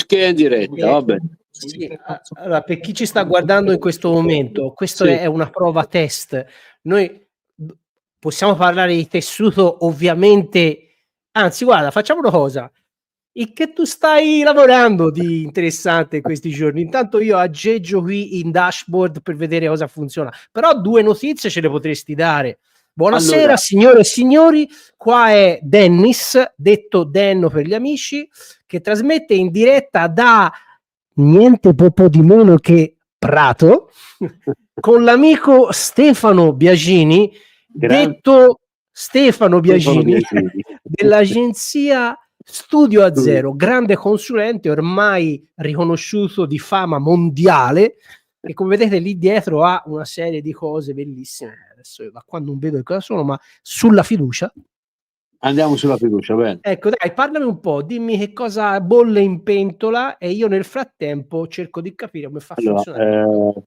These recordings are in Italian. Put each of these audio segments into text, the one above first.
che è in diretta, vabbè. Sì, allora, per chi ci sta guardando in questo momento, questo Sì. è una prova test. Noi possiamo parlare di tessuto, ovviamente. Anzi, guarda, facciamo una cosa. Il che tu stai lavorando di interessante questi giorni. Intanto io aggeggio qui in dashboard per vedere cosa funziona. Però 2 notizie ce le potresti dare. Buonasera, Allora. signore e signori. Qua è Dennis, detto Denno per gli amici, che trasmette in diretta da niente po' di meno che Prato con l'amico Stefano Biagini, detto Stefano Biagini dell'agenzia Studio A Zero, grande consulente ormai riconosciuto di fama mondiale, che come vedete lì dietro ha una serie di cose bellissime. Adesso io da qua non vedo che cosa sono, ma sulla fiducia. Andiamo sulla fiducia, bene. Ecco, dai, parlami un po', dimmi che cosa bolle in pentola e io nel frattempo cerco di capire come fa a funzionare.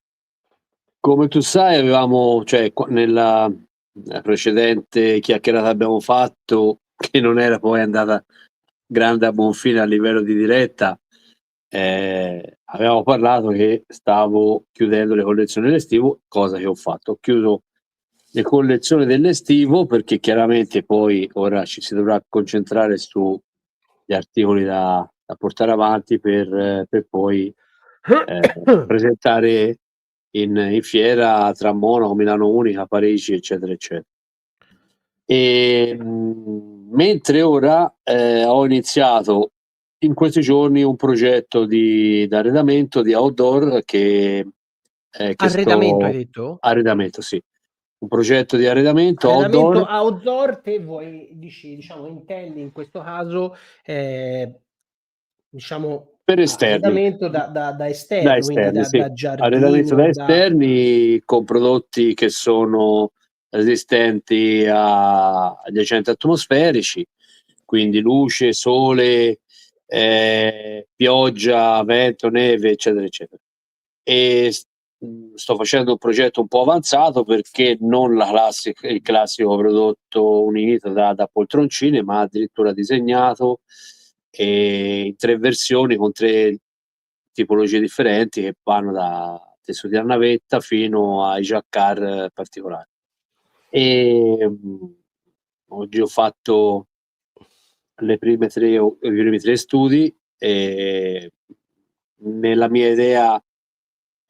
Come tu sai avevamo, cioè nella precedente chiacchierata abbiamo fatto, che non era poi andata grande a buon fine a livello di diretta, avevamo parlato che stavo chiudendo le collezioni dell'estivo, cosa che ho fatto. Ho chiuso le collezioni dell'estivo perché chiaramente poi ora ci si dovrà concentrare su gli articoli da portare avanti per poi presentare in fiera tra Monaco, Milano Unica, Parigi, eccetera, eccetera. Mentre ora ho iniziato in questi giorni un progetto d'arredamento, di outdoor che Arredamento hai detto? Arredamento, sì. Un progetto di arredamento Arredamento outdoor. outdoor, te vuoi, diciamo, intendi in questo caso, diciamo, Per esterni. arredamento da esterno, Da quindi esterni, sì. da giardini Arredamento o da da... esterni con prodotti che sono resistenti agli agenti atmosferici, quindi luce, sole, pioggia, vento, neve, eccetera, eccetera. Sto facendo un progetto un po' avanzato perché non il classico prodotto unito da poltroncine, ma addirittura disegnato in 3 versioni con 3 tipologie differenti che vanno da tessuti a navetta fino ai jacquard particolari. Oggi ho fatto i primi 3 studi e nella mia idea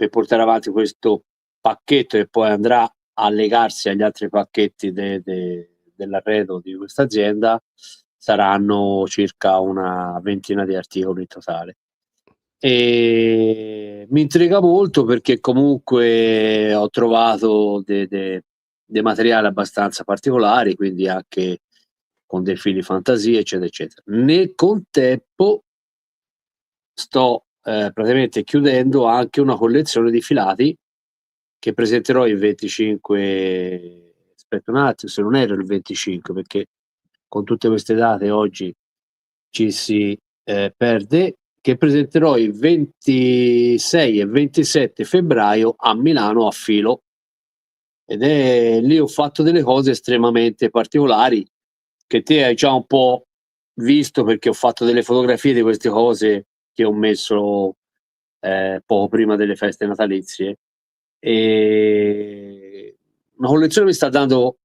per portare avanti questo pacchetto che poi andrà a legarsi agli altri pacchetti dell'arredo di questa azienda, saranno circa una ventina di articoli in totale. Mi intriga molto perché comunque ho trovato dei materiali abbastanza particolari, quindi anche con dei fili fantasia, eccetera, eccetera. Nel contempo sto praticamente chiudendo anche una collezione di filati che presenterò il 25, aspetta un attimo, se non erro il 25, perché con tutte queste date oggi ci si perde, che presenterò il 26 e 27 febbraio a Milano a Filo. Lì ho fatto delle cose estremamente particolari che te hai già un po' visto perché ho fatto delle fotografie di queste cose che ho messo poco prima delle feste natalizie. Una collezione mi sta dando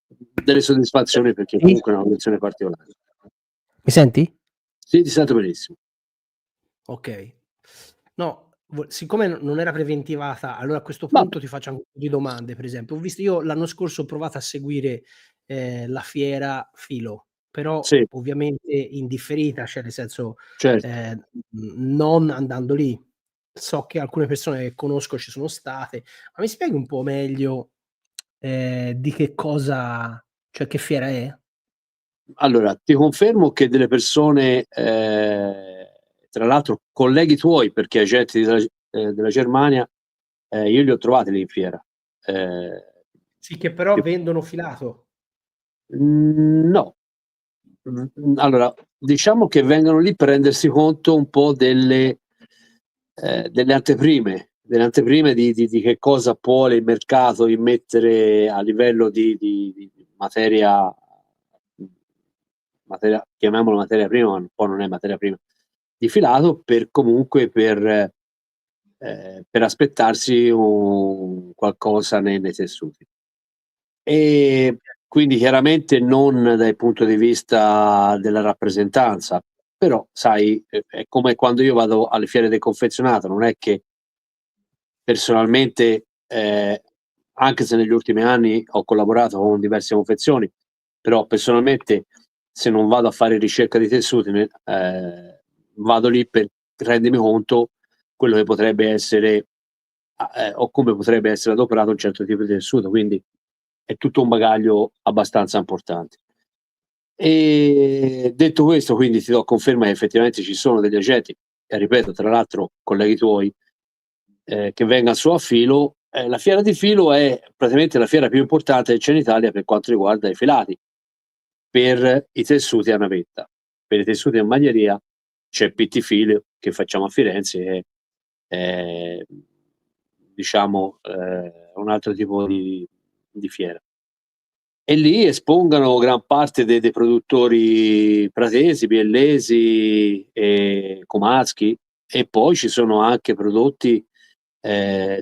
delle soddisfazioni perché comunque è una collezione particolare. Mi senti? Sì, ti sento benissimo. Ok. No, siccome non era preventivata, allora a questo Va punto ti faccio anche un po' di domande. Per esempio, ho visto, io l'anno scorso ho provato a seguire la fiera Filo, però sì, ovviamente in differita, cioè nel senso certo. non andando lì. So che alcune persone che conosco ci sono state, ma mi spieghi un po' meglio di che cosa, cioè che fiera è? Allora, ti confermo che delle persone, tra l'altro colleghi tuoi, perché agenti della Germania, io li ho trovati lì in fiera. Ehm, Sì, che però ti vendono filato. No. Allora, diciamo che vengono lì per rendersi conto un po' delle anteprime di che cosa vuole il mercato immettere a livello di materia, chiamiamola materia prima, ma un po' non è materia prima, di filato per comunque per aspettarsi qualcosa nei tessuti. E quindi chiaramente non dal punto di vista della rappresentanza, però sai, è come quando io vado alle fiere del confezionato, non è che personalmente, anche se negli ultimi anni ho collaborato con diverse confezioni, però personalmente se non vado a fare ricerca di tessuti vado lì per rendermi conto quello che potrebbe essere o come potrebbe essere adoperato un certo tipo di tessuto, quindi è tutto un bagaglio abbastanza importante. Detto questo, quindi ti do conferma che effettivamente ci sono degli agenti, e ripeto, tra l'altro colleghi tuoi, che vengan su a Filo. La fiera di Filo è praticamente la fiera più importante che c'è in Italia per quanto riguarda i filati, per i tessuti a navetta. Per i tessuti a maglieria c'è PT Filo che facciamo a Firenze e è diciamo, un altro tipo di fiera. E lì espongano gran parte dei produttori pratesi, biellesi e comaschi, e poi ci sono anche prodotti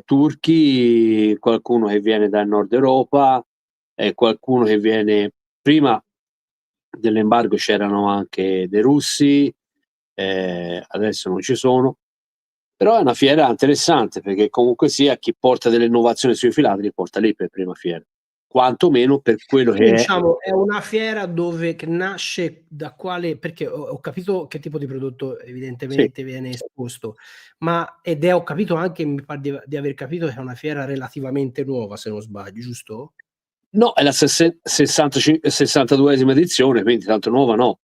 turchi, qualcuno che viene dal Nord Europa, e qualcuno che viene prima dell'embargo c'erano anche dei russi, adesso non ci sono. Però è una fiera interessante perché comunque sia chi porta delle innovazioni sui filati li porta lì per prima fiera, quantomeno per quello Quindi che è. diciamo è una fiera dove che nasce da quale perché ho capito che tipo di prodotto Sì. evidentemente viene esposto, ma ed è ho capito anche mi par di aver capito che è una fiera relativamente nuova se non sbaglio, giusto? No, è la 62esima edizione, quindi tanto nuova no.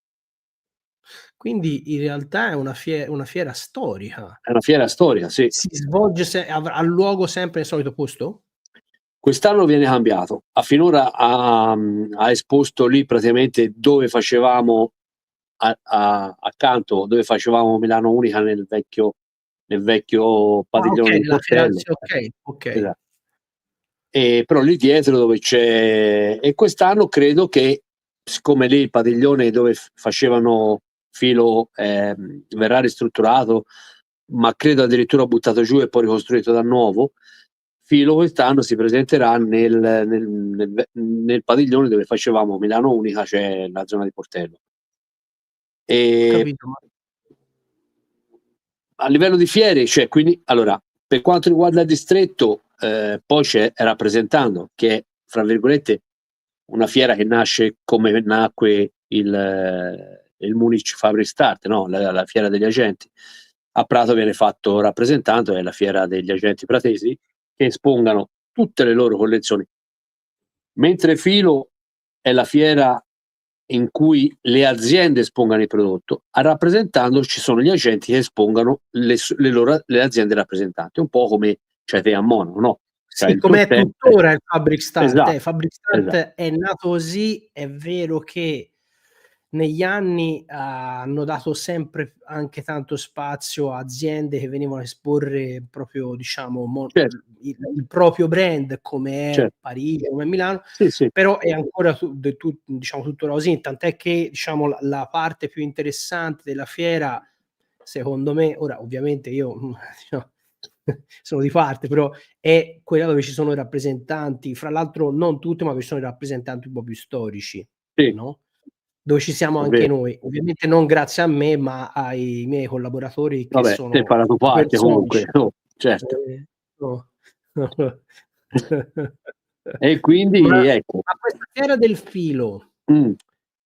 Quindi in realtà è una fiera storica. È una fiera storica, sì. Si svolge ha luogo sempre nel solito posto? Quest'anno viene cambiato. Finora ha esposto lì praticamente dove facevamo accanto dove facevamo Milano Unica nel vecchio Ah padiglione okay, di la fiera Portello. sì, okay. Esa però lì dietro dove c'è, e quest'anno credo che, siccome lì il padiglione dove facevano Filo, verrà ristrutturato, ma credo addirittura buttato giù e poi ricostruito da nuovo, Filo quest'anno si presenterà nel padiglione dove facevamo Milano Unica, cioè la zona di Portello. Ho E capito, ma a livello di fiere, cioè, quindi allora, per quanto riguarda il distretto, poi è rappresentando, che è, fra virgolette, una fiera che nasce come nacque il Munich Fabric Start, no, la fiera degli agenti. A Prato viene fatto rappresentando, è la fiera degli agenti pratesi, che espongano tutte le loro collezioni. Mentre Filo è la fiera in cui le aziende espongano il prodotto, a rappresentando ci sono gli agenti che espongano le aziende rappresentanti, un po' come c'è te a Monaco, no, c'hai sì, il tour com'è sempre. tuttora il Fabric Start, Esatto, Fabric Start esa è nato così, è vero che negli anni hanno dato sempre anche tanto spazio a aziende che venivano a esporre proprio diciamo certo, il proprio brand come è certo. Parigi, come è Milano, Sì, sì. però è ancora diciamo tuttora così, tant'è che diciamo la parte più interessante della fiera, secondo me, ora ovviamente io diciamo sono di parte, però è quella dove ci sono i rappresentanti, fra l'altro non tutti, ma ci sono i rappresentanti un po' più storici, Sì, no, dove ci siamo è anche vero. noi. Ovviamente non grazie a me, ma ai miei collaboratori che Vabbè, te hai sono parlato super parte comunque, storici. oh, certo. No. E Ma quindi ecco, questa fiera del filo, mh,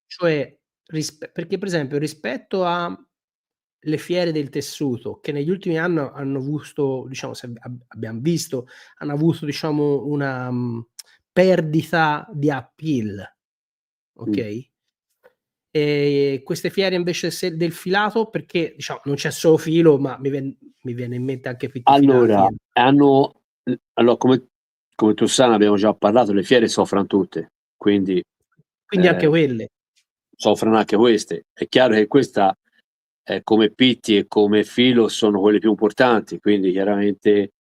cioè perché per esempio rispetto a le fiere del tessuto che negli ultimi anni hanno avuto diciamo se abbiam visto, hanno avuto diciamo una, perdita di appeal, mh. okay, queste fiere invece del filato perché diciamo non c'è solo filo, ma mi viene in mente anche PT Filati Allora, come tu sai, ne abbiamo già parlato, le fiere soffran tutte, quindi, quindi anche ehm, quelle. soffrono anche queste. È chiaro che questa, come Pitti e come Filo sono quelle più importanti, quindi chiaramente,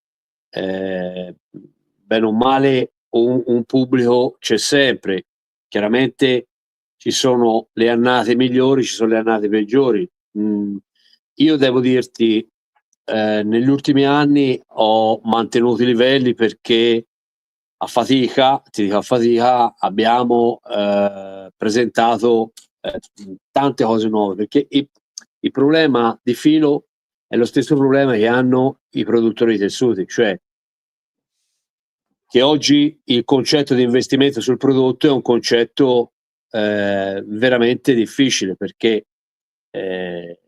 bene o male un pubblico c'è sempre. Chiaramente ci sono le annate migliori, ci sono le annate peggiori. Mhmm, io devo dirti, negli ultimi anni ho mantenuto i livelli perché a fatica, ti dico a fatica, abbiamo presentato tante cose nuove, perché il problema di filo è lo stesso problema che hanno i produttori di tessuti, cioè che oggi il concetto di investimento sul prodotto è un concetto veramente difficile, perché eh,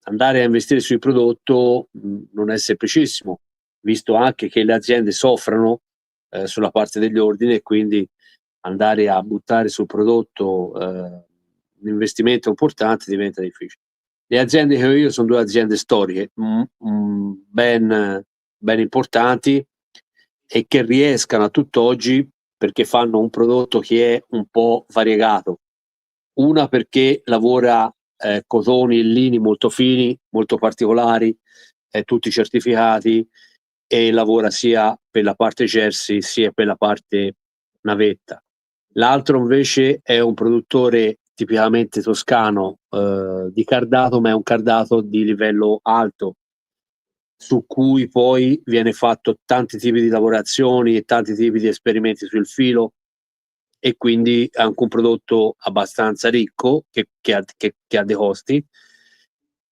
andare a investire sul prodotto non è semplicissimo, visto anche che le aziende soffrono sulla parte degli ordini, e quindi andare a buttare sul prodotto un investimento importante diventa difficile. Le aziende che ho io sono 2 aziende storiche, ben importanti, e che riescano a tutt'oggi perché fanno un prodotto che è un po' variegato. Una perché lavora cotoni e lini molto fini, molto particolari, tutti certificati, e lavora sia per la parte jersey sia per la parte navetta. L'altro invece è un produttore tipicamente toscano di cardato, ma è un cardato di livello alto, su cui poi viene fatto tanti tipi di lavorazioni e tanti tipi di esperimenti sul filo, e quindi è anche un prodotto abbastanza ricco che ha dei costi,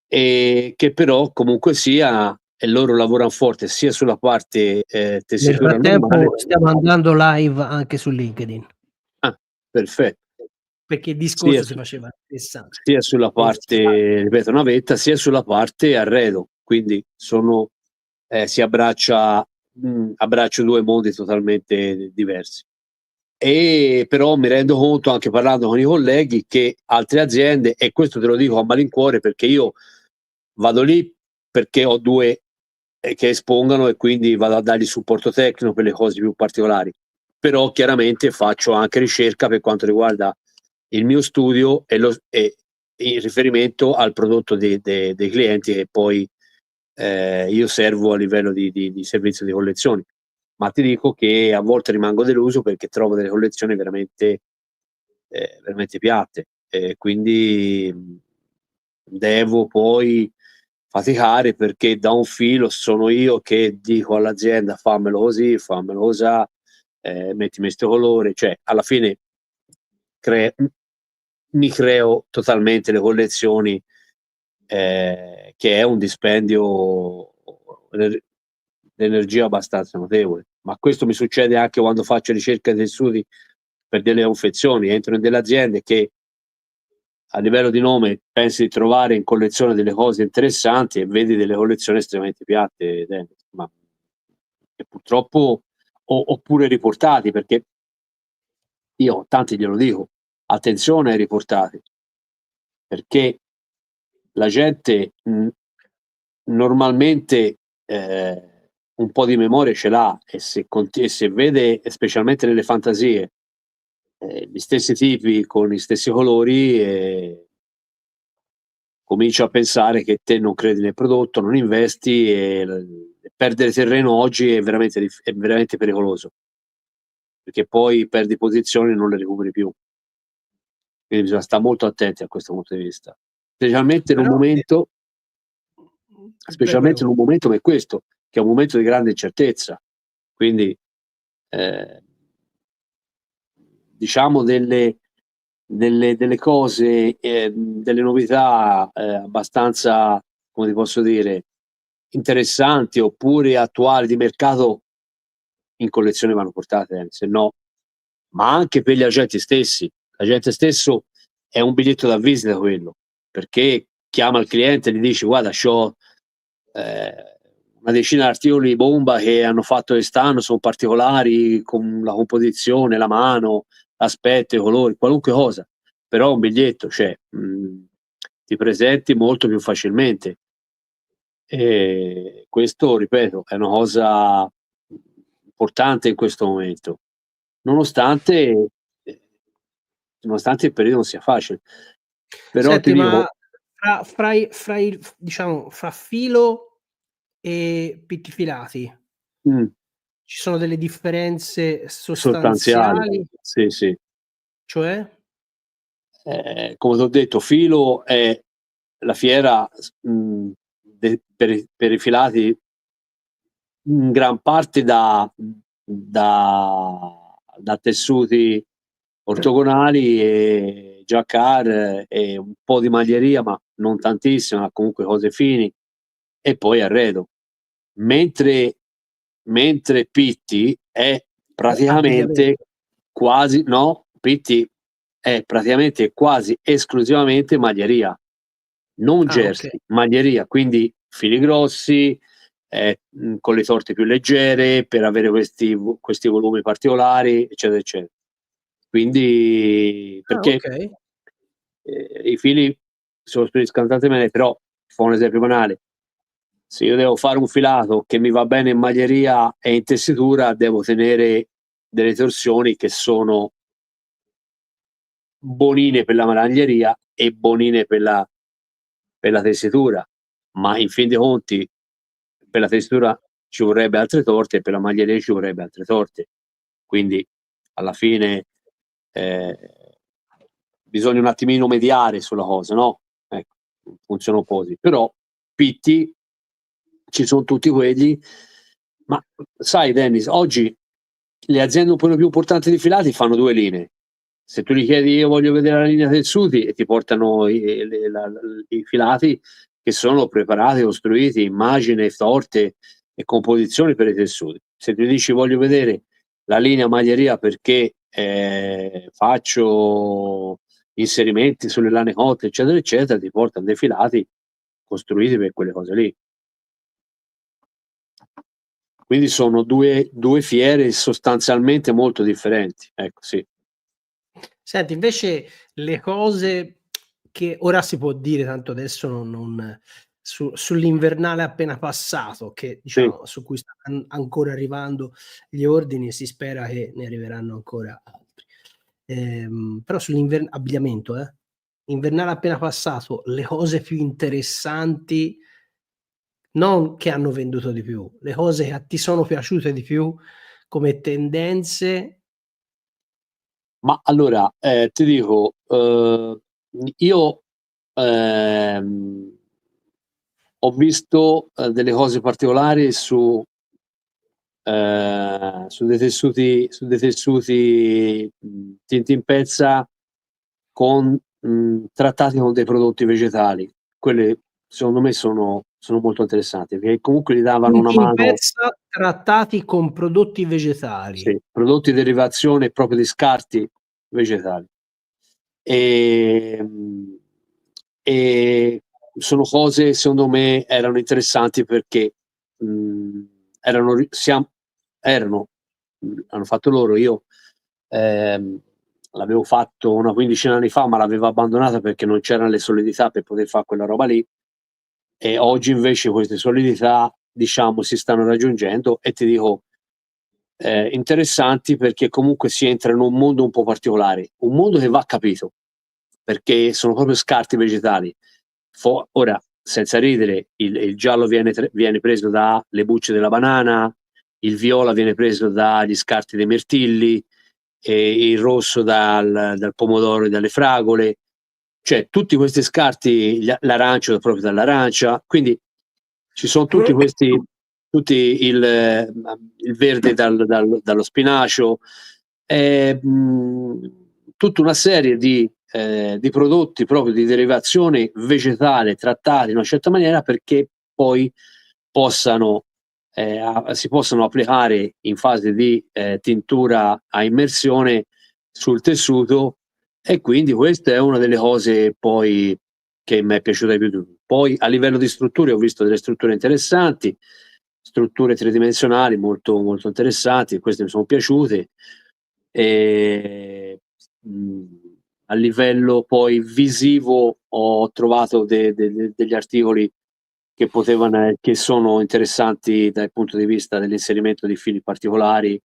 e che però comunque sia, e loro lavoran forte sia sulla parte Nel tessitura normale. frattempo stiamo andando live anche su LinkedIn, Ah, perfetto. perché il Sia discorso si su faceva interessante. sia sulla parte, ripeto, navetta, sia sulla parte arredo, quindi sono si abbraccio 2 mondi totalmente diversi. E però mi rendo conto, anche parlando con i colleghi, che altre aziende, e questo te lo dico a malincuore perché io vado lì perché ho 2 che espongono, e quindi vado a dargli supporto tecnico per le cose più particolari. Però chiaramente faccio anche ricerca per quanto riguarda il mio studio e in riferimento al prodotto dei clienti che poi io servo a livello di servizio di collezioni. Ma ti dico che a volte rimango deluso perché trovo delle collezioni veramente piatte, e quindi devo poi faticare, perché da un filo sono io che dico all'azienda fammelo così, fammelo cosà, mettimi 'sto colore, cioè alla fine cre m mi creo totalmente le collezioni, che è un dispendio ener di energia abbastanza notevole. Ma questo mi succede anche quando faccio ricerca dei tessuti per delle confezioni, entro in delle aziende che a livello di nome pensi di trovare in collezione delle cose interessanti e vedi delle collezioni estremamente piatte, Dennis, ma che purtroppo oppure riportati, perché io a tanti glielo dico: "Attenzione ai riportati", perché la gente, normalmente, un po' di memoria ce l'ha, e se vede, e specialmente nelle fantasie, gli stessi tipi con gli stessi colori, comincio a pensare che te non credi nel prodotto, non investi, e perdere terreno oggi è veramente pericoloso, perché poi perdi posizioni e non le recuperi più. Quindi bisogna sta molto attenti a questo punto di vista, specialmente in un Però momento prego, specialmente prego. in un momento come questo, che è un momento di grande incertezza. Quindi, ehm, diciamo delle cose, delle novità, abbastanza, come ti posso dire, interessanti oppure attuali di mercato, in collezione vanno portate, se no, ma anche per gli agenti stessi. L'agente stesso è un biglietto da visita quello, perché chiama il cliente e gli dice: "Guarda, c'ho ehm, una decina di articoli bomba che hanno fatto quest'anno, son particolari con la composizione, la mano, l'aspetto, i colori, qualunque cosa, però un biglietto, cioè, ti presenti molto più facilmente". Questo, ripeto, è una cosa importante in questo momento, nonostante ehm, nonostante il periodo non sia facile. Però ti Senti, ma dico, fra il diciamo, fra filo e pittifilati, mh, ci sono delle differenze sostanziali. sostanziali? Sì, sì. Cioè? Come t'ho detto, filo è la fiera per i filati in gran parte da tessuti ortogonali e jacquard e un po' di maglieria, ma non tantissimo, ma comunque cose fini, e poi arredo. Mentre Pitti è praticamente Abbigliamento. quasi no, Pitti è praticamente quasi esclusivamente maglieria, non Ah, ok. jersey, maglieria, quindi fili grossi, con le torte più leggere per avere questi volumi particolari, eccetera, eccetera. Quindi Ah, perché ok. i fili sono spesi scansantemente, però fa un esempio banale: se io devo fare un filato che mi va bene in maglieria e in tessitura, devo tenere delle torsioni che sono bonine per la maglieria e bonine per la tessitura, ma in fin dei conti per la tessitura ci vorrebbe altre torte e per la maglieria ci vorrebbe altre torte. Quindi alla fine bisogna un attimino mediare sulla cosa, no? Ecco, funziona un po' così. Però Pitti ci sono tutti quelli, ma sai Dennis, oggi le aziende un po' più importanti di filati fanno due linee. Se tu gli chiedi io voglio vedere la linea tessuti e ti portano i filati che sono preparati, costruiti, immagine, torte e composizioni per i tessuti. Se tu dici voglio vedere la linea maglieria perché faccio inserimenti sulle lane cotte, eccetera, eccetera, ti portano dei filati costruiti per quelle cose lì. Quindi sono due fiere sostanzialmente molto differenti. Ecco, sì. Senti, invece le cose che ora si può dire, tanto adesso non sull'invernale appena passato, che Sì. diciamo su cui stanno ancora arrivando gli ordini, si spera che ne arriveranno ancora altri. Però abbigliamento, invernale appena passato, le cose più interessanti, non che hanno venduto di più, le cose che ti sono piaciute di più come tendenze. Ma allora, ti dico, io ehm, ho visto delle cose particolari su dei tessuti tinti in pezza con trattati con dei prodotti vegetali. Quelle secondo me sono molto interessanti, perché comunque gli davano una Punti in mano. pezza trattati con prodotti vegetali. Sì, prodotti di derivazione proprio di scarti vegetali. Ehm, e sono cose secondo me erano interessanti perché, mhmm, erano ri siam erano hanno fatto loro, io, l'avevo fatto una quindicina d'anni fa, ma l'avevo abbandonata perché non c'eran le solidità per poter fa' quella roba lì, e oggi invece queste solidità, diciamo, si stanno raggiungendo e ti dico interessanti perché comunque si entra in un mondo un po' particolare, un mondo che va capito, perché sono proprio scarti vegetali. Ora, senza ridere, il giallo viene preso dalle bucce della banana, il viola viene preso dagli scarti dei mirtilli, e il rosso dal pomodoro e dalle fragole, cioè tutti questi scarti, l'arancio proprio dall'arancia, quindi ci sono tutti il verde dallo spinacio, tutta una serie di prodotti proprio di derivazione vegetale trattati in una certa maniera perché poi possano si possano applicare in fase di tintura a immersione sul tessuto, e quindi questa è una delle cose poi che m'è piaciuta di più. Poi a livello di strutture ho visto delle strutture interessanti, strutture tridimensionali molto, molto interessanti, queste mi sono piaciute. Ehm, mhmm, a livello poi visivo ho trovato degli articoli che sono interessanti dal punto di vista dell'inserimento di fili particolari,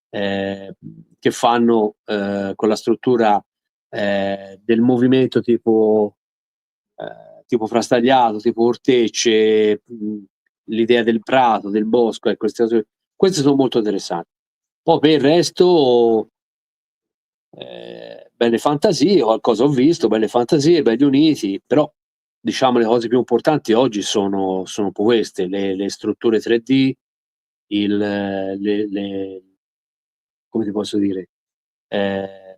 ehm, che fanno, con la struttura, del movimento tipo frastagliato, tipo Ortecce, l'idea del prato, del bosco, ecco queste sono molto interessanti. Poi per il resto, belle fantasie, qualcosa ho visto, belle fantasie, belli uniti, però diciamo le cose più importanti oggi sono un po' queste, le strutture 3D, il le come ti posso dire, ehm,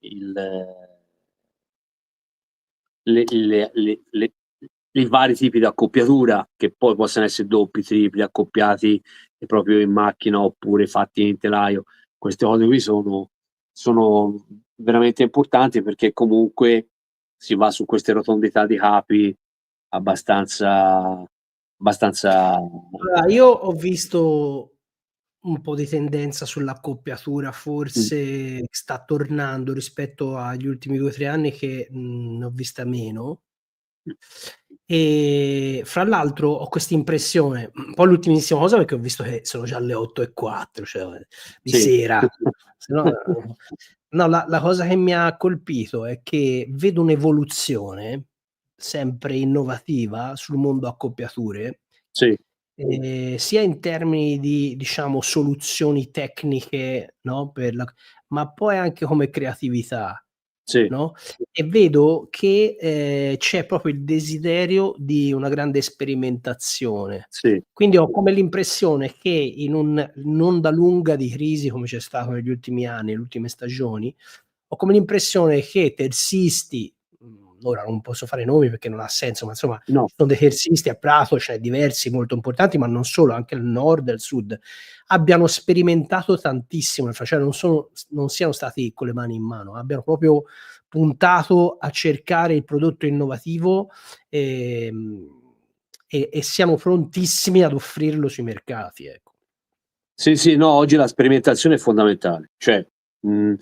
il le i vari tipi di accoppiatura, che poi possono essere doppi, tripli, accoppiati proprio in macchina oppure fatti in telaio. Queste cose qui sono veramente importanti, perché comunque si va su queste rotondità di capi abbastanza Allora, io ho visto un po' di tendenza sull'accoppiatura, mh, forse sta tornando rispetto agli ultimi 2, 3 anni che, ne ho vista meno. mh, Fra l'altro ho quest'impressione, poi l'ultimissima cosa perché ho visto che sono già le 8:04, cioè di sì. sera, se no no, la cosa che mi ha colpito è che vedo un'evoluzione sempre innovativa sul mondo accoppiature, Sì, sia in termini di, diciamo, soluzioni tecniche, no, per la ma poi anche come creatività. sì, No, e vedo che, c'è proprio il desiderio di una grande sperimentazione. sì, Quindi ho come l'impressione che in un'onda lunga di crisi come c'è stato negli ultimi anni, le ultime stagioni, ho come l'impressione che terzisti, ora non posso fare nomi perché non ha senso, ma insomma no, ci sono dei terzisti a Prato, ce n'è diversi molto importanti, ma non solo, anche al nord e al sud, abbiano sperimentato tantissimo, cioè non siano stati con le mani in mano, abbiano proprio puntato a cercare il prodotto innovativo, ehm, e siamo prontissimi ad offrirlo sui mercati, ecco. sì, sì, no, oggi la sperimentazione è fondamentale. Cioè, mhmm,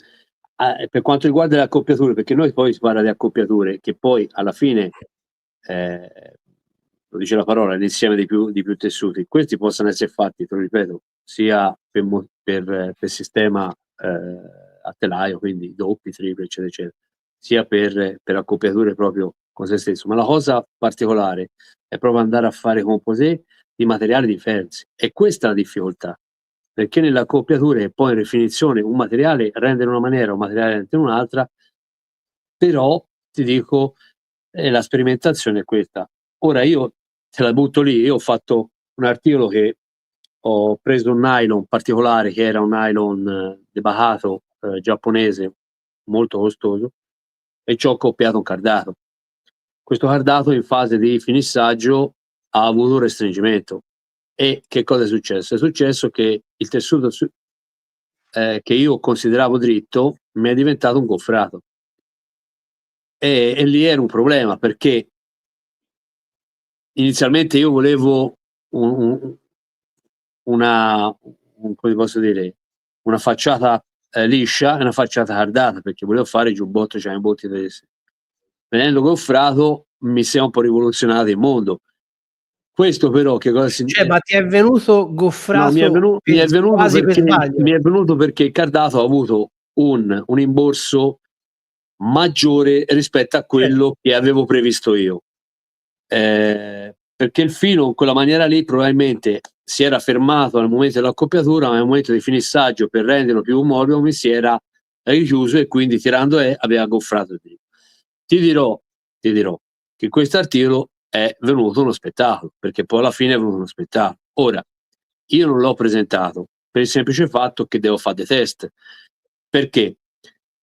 per quanto riguarda le accoppiature, perché noi poi si parla di accoppiature che poi alla fine, ehm, lo dice la parola, l'insieme di più tessuti. Questi possono esser fatti, te lo ripeto, sia per sistema, a telaio, quindi doppi, tripli, eccetera, eccetera, sia per accoppiature proprio con se stesso. Ma la cosa particolare è proprio andare a fare composé di materiali diversi. E questa è la difficoltà, perché nelle accoppiature e poi in rifinizione un materiale rende in una maniera, un materiale rende in un'altra, però ti dico, la sperimentazione è questa. Ora io te la butto lì, io ho fatto un articolo che ho preso un nylon particolare, che era un nylon de Bahato, giapponese, molto costoso, e ci ho accoppiato un cardato. Questo cardato in fase di finissaggio ha avuto un restringimento. E che cosa è successo? È successo che il tessuto che io consideravo dritto mi è diventato un goffrato. E lì era un problema, perché inizialmente io volevo un una come posso dire, una facciata, liscia e una facciata cardata, perché volevo fare i giubbotti, zainbotti tedeschi. Venendo goffrato mi si è un po' rivoluzionato il mondo. Questo però che cosa Cioè, ma ti è venuto no, goffrato mi è pe venuto quasi per perché sbaglio? il cardato ha avuto un rimborso maggiore rispetto a Cer quello che avevo previsto io. Perché il filo in quella maniera lì probabilmente si era fermato al momento dell'accoppiatura, ma nel momento di finissaggio, per renderlo più morbido, mi si era richiuso e quindi tirando aveva goffrato il dito. Ti dirò ti dirò che quest'articolo è venuto uno spettacolo, perché poi alla fine è venuto uno spettacolo. Ora, io non l'ho presentato per il semplice fatto che devo fa' dei test. Perché?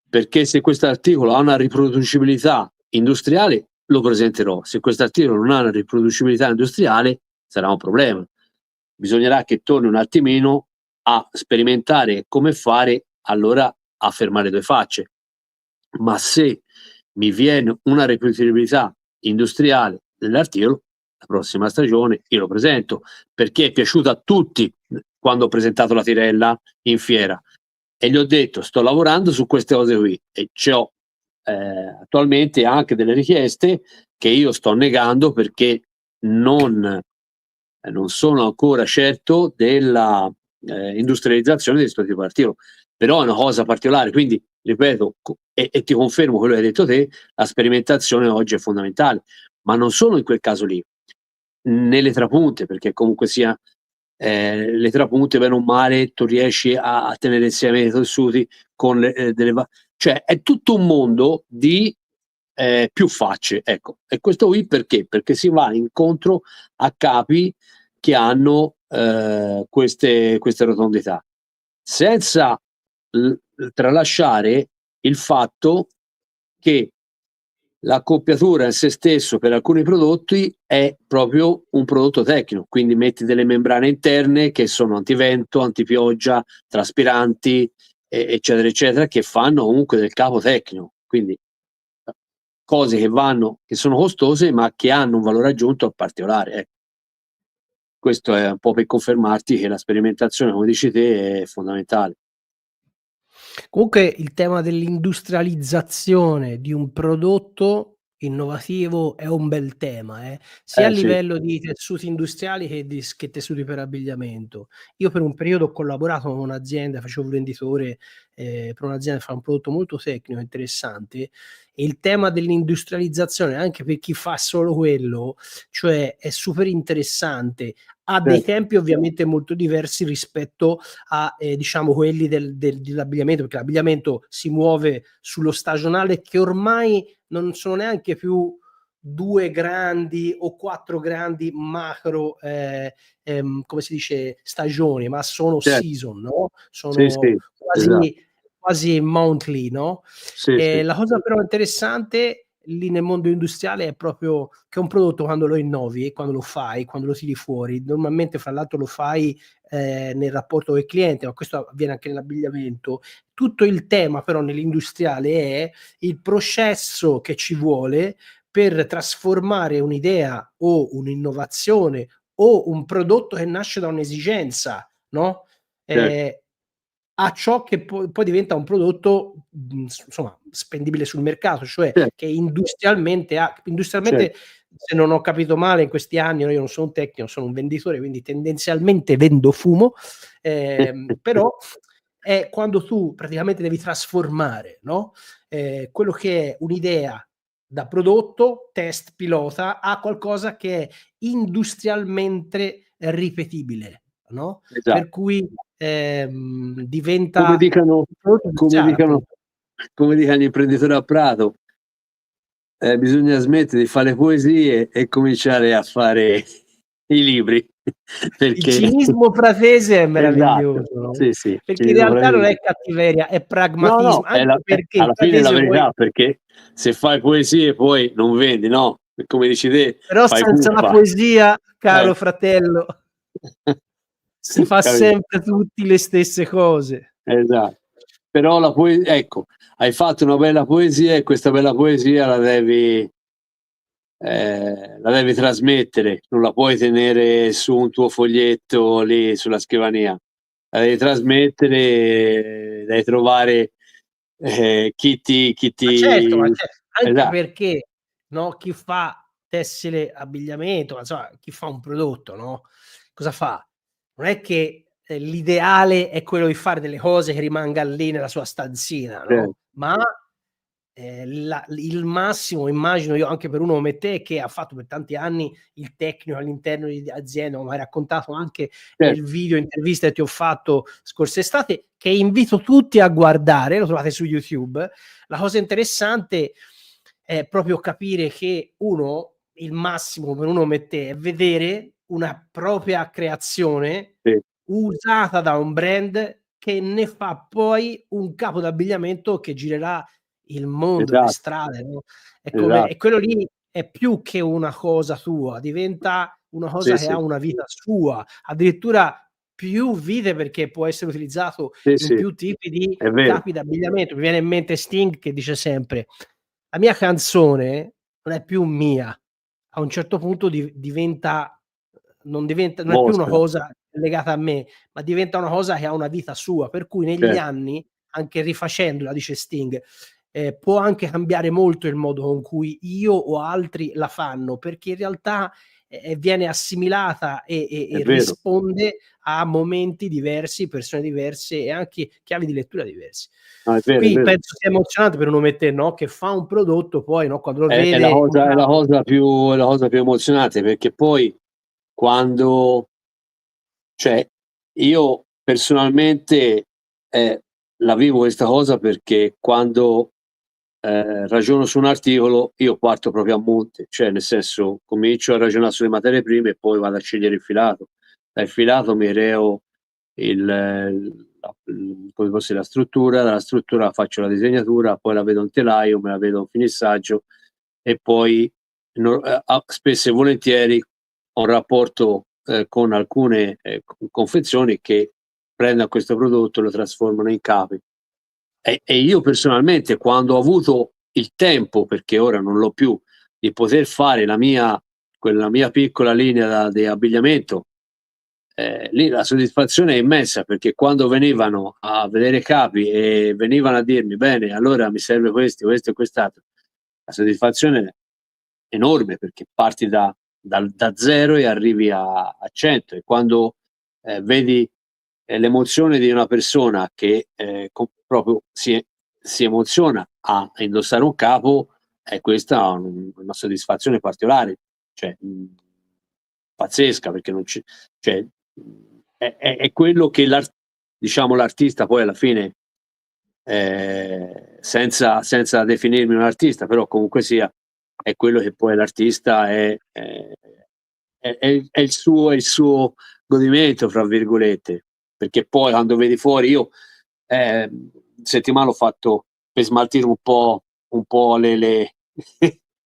Perché se quest'articolo ha una riproducibilità industriale lo presenterò, se quest'articolo non ha una riproducibilità industriale sarà un problema. Bisognerà che torni un attimino a sperimentare come fare allora a fermare 2 facce. Ma se mi viene una riproducibilità industriale dell'articolo, la prossima stagione io lo presento, perché è piaciuto a tutti quando ho presentato la tirella in fiera, e gli ho detto: "Sto lavorando su queste cose qui", e c'ho, attualmente anche delle richieste che io sto negando perché non sono ancora certo della, industrializzazione di 'sto tipo d'articolo. Però è una cosa particolare, quindi ripeto e ti confermo quello che hai detto te, la sperimentazione oggi è fondamentale, ma non solo in quel caso lì, nelle trapunte, perché comunque sia, le trapunte bene o male tu riesci a tenere insieme i tessuti con le delle va cioè è tutto un mondo di più facce, ecco. E questo qui perché? Perché si va incontro a capi che hanno queste rotondità, senza tralasciare il fatto che l'accoppiatura in sé stesso per alcuni prodotti è proprio un prodotto tecnico, quindi metti delle membrane interne che sono antivento, antipioggia, traspiranti, eccetera, eccetera, che fanno comunque del capo tecnico. Quindi cose che sono costose ma che hanno un valore aggiunto particolare, ecco. Questo è un po' per confermarti che la sperimentazione, come dici te, è fondamentale. Comunque il tema dell'industrializzazione di un prodotto innovativo è un bel tema, sia a Sì, livello di tessuti industriali che tessuti per abbigliamento. Io per un periodo ho collaborato con un'azienda, facevo il venditore, per un'azienda che fa un prodotto molto tecnico, interessante, e il tema dell'industrializzazione, anche per chi fa solo quello, cioè è super interessante. Ha dei certo, tempi ovviamente molto diversi rispetto a, diciamo quelli dell'abbigliamento, perché l'abbigliamento si muove sullo stagionale, che ormai non sono neanche più 2 grandi o 4 grandi macro, come si dice, stagioni, ma sono certo. season, no, Sì, sono sì, esatto. quasi monthly, no. Sì, sì, La cosa però interessante lì nel mondo industriale è proprio che un prodotto quando lo innovi e quando lo fai, quando lo tiri fuori, normalmente fra l'altro lo fai, nel rapporto col cliente, ma questo avviene anche nell'abbigliamento. Tutto il tema però nell'industriale è il processo che ci vuole per trasformare un'idea o un'innovazione o un prodotto che nasce da un'esigenza, no, certo, ehm, a ciò che poi diventa un prodotto, insomma spendibile sul mercato, cioè cer che cer industrialmente, se non ho capito male in questi anni, no, io non sono un tecnico, sono un venditore, quindi tendenzialmente vendo fumo, però è quando tu praticamente devi trasformare, no, quello che è un'idea da prodotto, test pilota, a qualcosa che è industrialmente ripetibile, no, esatto. per cui, Come diventa dicano un prodotto come industriale dicano appunto. come dicono gli imprenditori a Prato, bisogna smettere di fare poesie e cominciare a fare i libri, Il perché cinismo pratese è esatto, meraviglioso, no, sì, sì, perché in cinismo realtà non fratelli. è cattiveria, è No, no, pragmatismo, è la anche perché il alla fine è la pratese poi verità, perché se fai poesie poi non vendi, no, e come dici te, però fai senza la puffa. poesia, Eh. caro fratello, si fa Capito? sempre tutti le stesse cose. Esa però ecco, hai fatto una bella poesia e questa bella poesia la devi trasmettere, non la puoi tenere su un tuo foglietto lì sulla scrivania. La devi trasmettere, devi trovare, chi Ma certo, ma ti anche esa perché, no, chi fa tessile, abbigliamento, ma insomma chi fa un prodotto, no, cosa fa? Non è che, l'ideale è quello di fare delle cose che rimanga lì nella sua stanzina, cer no, ma, il massimo immagino io, anche per uno come te che ha fatto per tanti anni il tecnico all'interno di aziende, come hai raccontato anche certo, nel video intervista che ti ho fatto scorsa estate, che invito tutti a guardare, lo trovate su YouTube. La cosa interessante è proprio capire che il massimo per uno come te è vedere una propria creazione sì, usata da un brand che ne fa poi un capo d'abbigliamento che girerà il mondo, le esatto, strade, no, e esatto. quello lì è più che una cosa tua, diventa una Sì, cosa che ha sì, una vita sua, addirittura più vite perché può essere utilizzato sì, in sì, più tipi di è vero. capi d'abbigliamento. Mi viene in mente Sting che dice sempre: "La mia canzone non è più mia." A un certo punto non è più una Vostra, cosa legata a me, ma diventa una cosa che ha una vita sua, per cui negli cer anni, anche rifacendola, dice Sting, può anche cambiare molto il modo con cui io o altri la fanno, perché in realtà, viene assimilata è e vero. risponde a momenti diversi, persone diverse e anche chiavi di lettura diversi. No, è Quindi vero. penso sia emozionante per uno come te, no, che fa un prodotto poi, no, quando lo È la vede cosa usato. è la cosa più emozionante, perché poi quando cioè, io personalmente, la vivo questa cosa perché quando ragiono su un articolo, io parto proprio a monte, cioè nel senso comincio a ragionare sulle materie prime e poi vado a scegliere il filato. Dal filato mi creo come fosse la struttura, dalla struttura faccio la disegnatura, poi la vedo in telaio, me la vedo in finissaggio e poi spesso e volentieri ho un rapporto con alcune confezioni che prendono questo prodotto e lo trasformano in capi. E io personalmente, quando ho avuto il tempo, perché ora non l'ho più, di poter fare quella mia piccola linea di abbigliamento, lì la soddisfazione è immensa, perché quando venivano a vedere i capi e venivano a dirmi: "Bene, allora mi serve questo e quest'altro", la soddisfazione è enorme, perché parti da 0 e arrivi a 100, e quando vedi l'emozione di una persona che proprio si emoziona a indossare un capo, questa è una soddisfazione particolare, cioè pazzesca, perché non ci cioè, è quello che diciamo l'artista poi alla fine, senza definirmi un artista, però comunque sia, è quello che poi l'artista è il suo "godimento" fra virgolette, perché poi quando vedi fuori, io settimana ho fatto per smaltire un po' le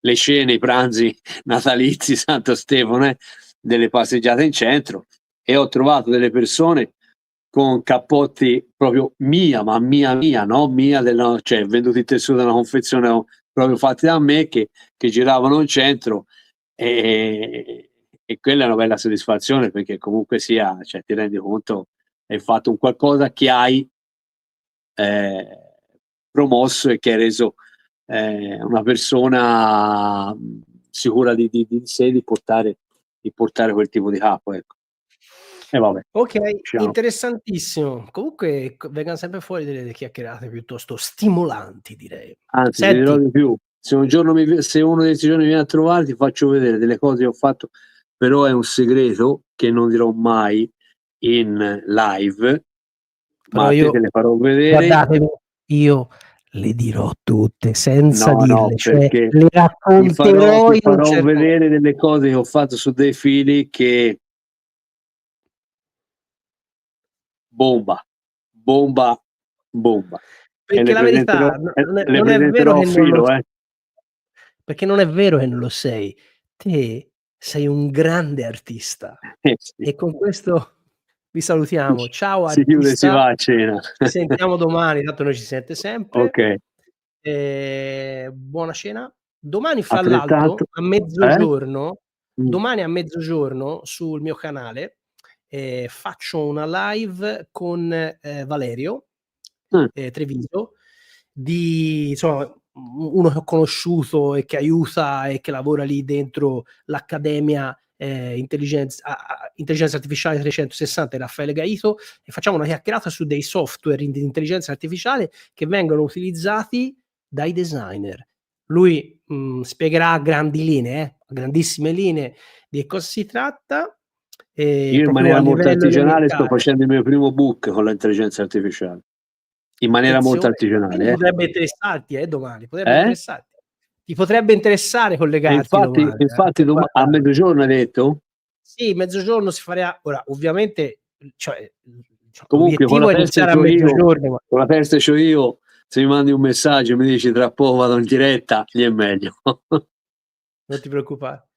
le scene, i pranzi natalizi, Santo Stefano, delle passeggiate in centro, e ho trovato delle persone con cappotti proprio ma mia, no mia cioè venduti in tessuto da una confezione proprio fatti da me, che giravano in centro, e quella è una bella soddisfazione, perché comunque sia, cioè ti rendi conto, hai fatto un qualcosa che hai promosso e che hai reso una persona sicura di sé, di portare quel tipo di capo, ecco. E vabbè, Okay, diciamo. interessantissimo. Comunque vengan sempre fuori delle chiacchierate piuttosto stimolanti, direi. Anzi, ti dirò Senti, di più, se uno di questi giorni viene a trovare, ti faccio vedere delle cose che ho fatto, però è un segreto che non dirò mai in live, ma però a te te io le farò vedere. guardatemi, io le dirò tutte senza No, no, dirle, cioè perché le ti farò racconterò ti in un farò certo mo vedere delle cose che ho fatto su dei fili che bomba, bomba, bomba. E perché la verità le non è vero presenterò a che non lo filo, eh. perché non è vero che non lo sei. Te sei un grande artista. Sì. E con questo vi salutiamo. Ciao Si chiude e si artista, va a cena. ci sentiamo domani, tanto noi ci sente sempre. Okay, Buona cena. Domani fra altrettanto. l'altro a Eh? mezzogiorno Mh. domani a mezzogiorno sul mio canale, faccio una live con, Valerio, Mh. Treviso, di insomma uno che ho conosciuto e che aiuta e che lavora lì dentro l'accademia, intelligenza artificiale 360 di Raffaele Gaito, e facciamo una chiacchierata su dei software di intelligenza artificiale che vengono utilizzati dai designer. Lui, spiegherà a grandi linee, a grandissime linee, di che cosa si tratta, Io in proprio a maniera molto livello artigianale sto elementare. facendo il mio primo book con l'intelligenza artificiale. In maniera molto Attenzione, quindi artigianale, eh. potrebbe interessarti, domani, potrebbe Eh? interessarti. Ti potrebbe interessare E collegarti infatti domani, infatti per a guardare. mezzogiorno hai detto? Sì, mezzogiorno si farà ora ovviamente, cioè, Comunque l'obiettivo è iniziare a mezzogiorno, ma con la testa c'ho io, se mi mandi un messaggio e mi dici: "Tra poco vado in diretta", lì è meglio. non ti preoccupare.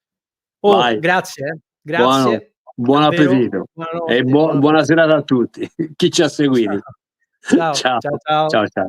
Oh, Vai, grazie, buono grazie, buon davvero, appetito e buonanotte, buona buona serata a tutti, chi ci ha seguiti. ciao, ciao, Ciao, ciao, ciao. ciao.